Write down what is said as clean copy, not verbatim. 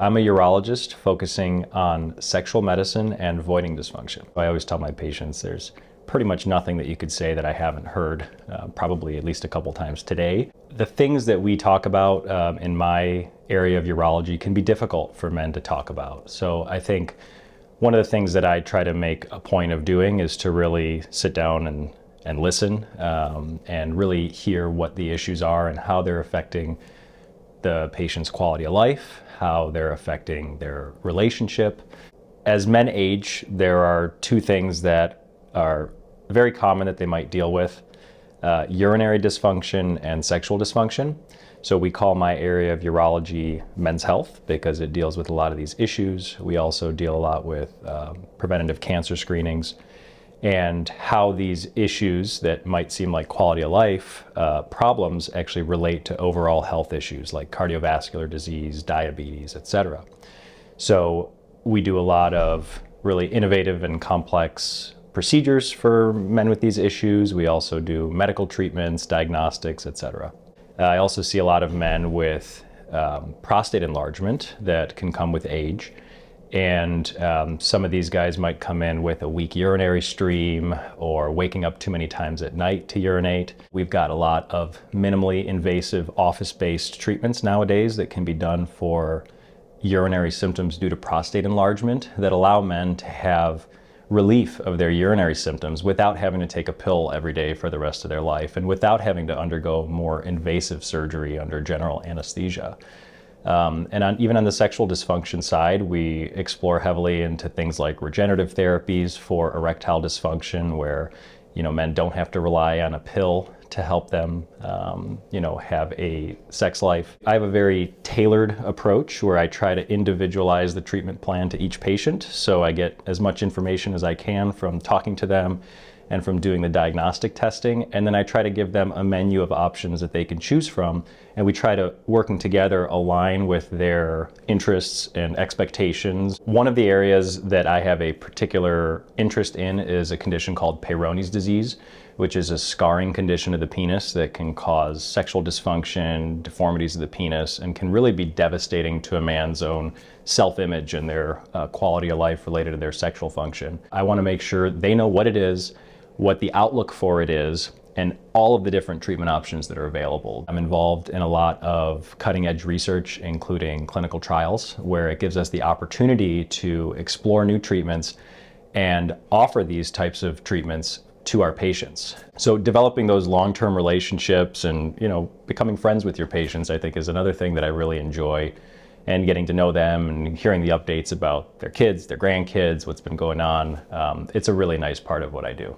I'm a urologist focusing on sexual medicine and voiding dysfunction. I always tell my patients there's pretty much nothing that you could say that I haven't heard, probably at least a couple times today. The things that we talk about in my area of urology can be difficult for men to talk about. So I think one of the things that I try to make a point of doing is to really sit down and listen and really hear what the issues are and how they're affecting the patient's quality of life, how they're affecting their relationship. As men age, there are two things that are very common that they might deal with: urinary dysfunction and sexual dysfunction. So we call my area of urology men's health because it deals with a lot of these issues. We also deal a lot with preventative cancer screenings and how these issues that might seem like quality of life problems actually relate to overall health issues like cardiovascular disease, diabetes, etc. So we do a lot of really innovative and complex procedures for men with these issues. We also do medical treatments, diagnostics, etc. I also see a lot of men with prostate enlargement that can come with age. And some of these guys might come in with a weak urinary stream or waking up too many times at night to urinate. We've got a lot of minimally invasive office-based treatments nowadays that can be done for urinary symptoms due to prostate enlargement that allow men to have relief of their urinary symptoms without having to take a pill every day for the rest of their life and without having to undergo more invasive surgery under general anesthesia. Even on the sexual dysfunction side, we explore heavily into things like regenerative therapies for erectile dysfunction, where men don't have to rely on a pill to help them have a sex life. I have a very tailored approach where I try to individualize the treatment plan to each patient, so I get as much information as I can from talking to them and from doing the diagnostic testing, and then I try to give them a menu of options that they can choose from, and we try to, working together, align with their interests and expectations. One of the areas that I have a particular interest in is a condition called Peyronie's disease, which is a scarring condition of the penis that can cause sexual dysfunction, deformities of the penis, and can really be devastating to a man's own self-image and their quality of life related to their sexual function. I want to make sure they know what it is, what the outlook for it is, and all of the different treatment options that are available. I'm involved in a lot of cutting-edge research, including clinical trials, where it gives us the opportunity to explore new treatments and offer these types of treatments to our patients. So developing those long-term relationships and becoming friends with your patients, I think, is another thing that I really enjoy, and getting to know them and hearing the updates about their kids, their grandkids, what's been going on. It's a really nice part of what I do.